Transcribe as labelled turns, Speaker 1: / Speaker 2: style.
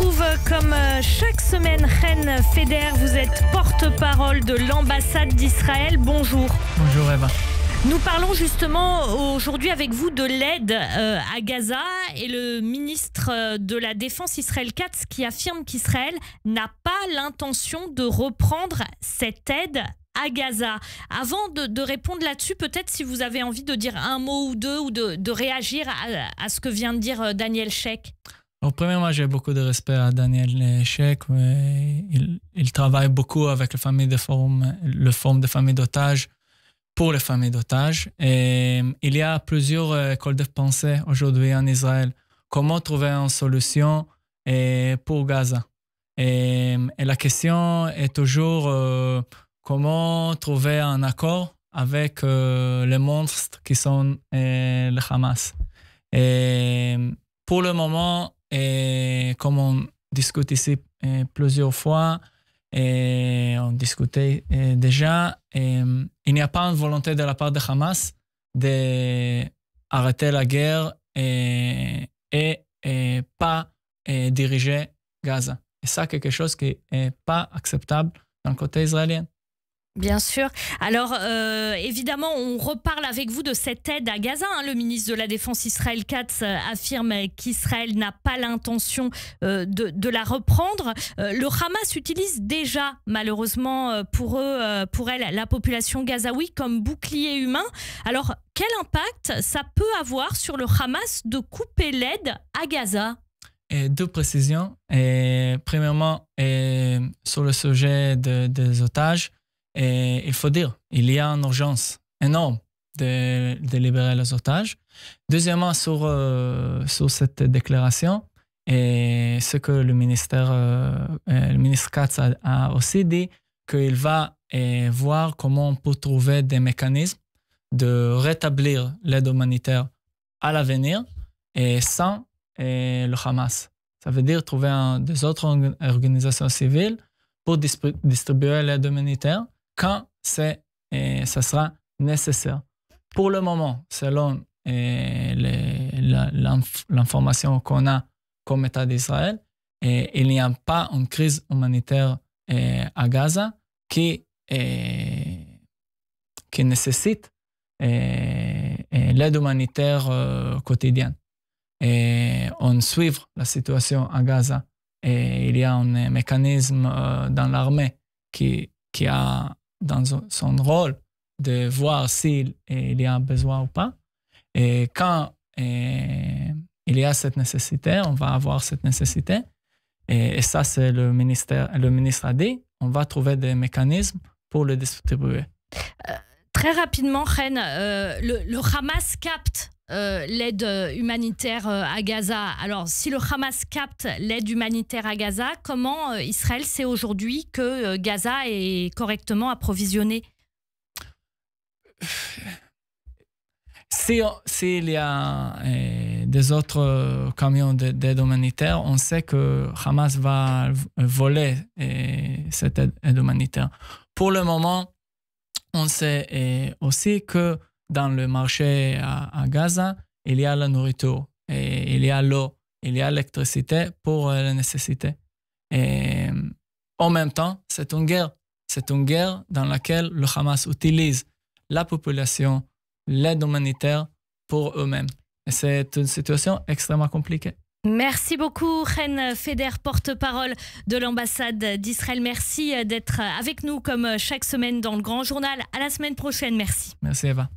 Speaker 1: retrouve comme chaque semaine Chen Feder, vous êtes porte-parole de l'ambassade d'Israël. Bonjour.
Speaker 2: Bonjour Eva.
Speaker 1: Nous parlons justement aujourd'hui avec vous de l'aide à Gaza et le ministre de la Défense Israël Katz qui affirme qu'Israël n'a pas l'intention de reprendre cette aide à Gaza. Avant de répondre là-dessus, peut-être si vous avez envie de dire un mot ou deux ou de réagir à ce que vient de dire Daniel Sheikh.
Speaker 2: Alors, premièrement, j'ai beaucoup de respect à Daniel Sheikh. Il travaille beaucoup avec le forum de familles d'otages pour les familles d'otages. Et il y a plusieurs écoles de pensée aujourd'hui en Israël. Comment trouver une solution pour Gaza? Et la question est toujours comment trouver un accord avec les monstres qui sont le Hamas. Et pour le moment, comme on discute ici plusieurs fois, et on discutait déjà, il n'y a pas une volonté de la part de Hamas d'arrêter la guerre et pas diriger Gaza. Et ça, quelque chose qui n'est pas acceptable dans le côté israélien.
Speaker 1: Bien sûr. Alors, évidemment, on reparle avec vous de cette aide à Gaza. Le ministre de la Défense Israël Katz affirme qu'Israël n'a pas l'intention de la reprendre. Le Hamas utilise déjà, malheureusement pour elle, la population gazaoui comme bouclier humain. Alors, quel impact ça peut avoir sur le Hamas de couper l'aide à Gaza ?
Speaker 2: Deux précisions. Premièrement, sur le sujet des otages, et il faut dire, il y a une urgence énorme de libérer les otages. Deuxièmement, sur cette déclaration, et ce que le ministre Katz a aussi dit, qu'il va voir comment on peut trouver des mécanismes de rétablir l'aide humanitaire à l'avenir et sans le Hamas. Ça veut dire trouver des autres organisations civiles pour distribuer l'aide humanitaire quand ça sera nécessaire. Pour le moment, selon l'information qu'on a comme État d'Israël, il n'y a pas une crise humanitaire à Gaza qui nécessite l'aide humanitaire quotidienne. Et on suit la situation à Gaza et il y a un mécanisme dans l'armée qui a dans son rôle de voir s'il y a besoin ou pas. Et quand il y a cette nécessité, on va avoir cette nécessité. Et ça, c'est le ministre a dit, on va trouver des mécanismes pour le distribuer.
Speaker 1: Très rapidement, Chen, le Hamas capte l'aide humanitaire à Gaza. Alors, si le Hamas capte l'aide humanitaire à Gaza, comment Israël sait aujourd'hui que Gaza est correctement approvisionné?
Speaker 2: S'il y a des autres camions d'aide humanitaire, on sait que Hamas va voler cette aide humanitaire. Pour le moment, on sait aussi que dans le marché à Gaza, il y a la nourriture, et il y a l'eau, il y a l'électricité pour les nécessités. Et en même temps, c'est une guerre. C'est une guerre dans laquelle le Hamas utilise la population, l'aide humanitaire pour eux-mêmes. Et c'est une situation extrêmement compliquée.
Speaker 1: Merci beaucoup, Chen Feder, porte-parole de l'ambassade d'Israël. Merci d'être avec nous comme chaque semaine dans le Grand Journal. À la semaine prochaine. Merci.
Speaker 2: Merci Eva.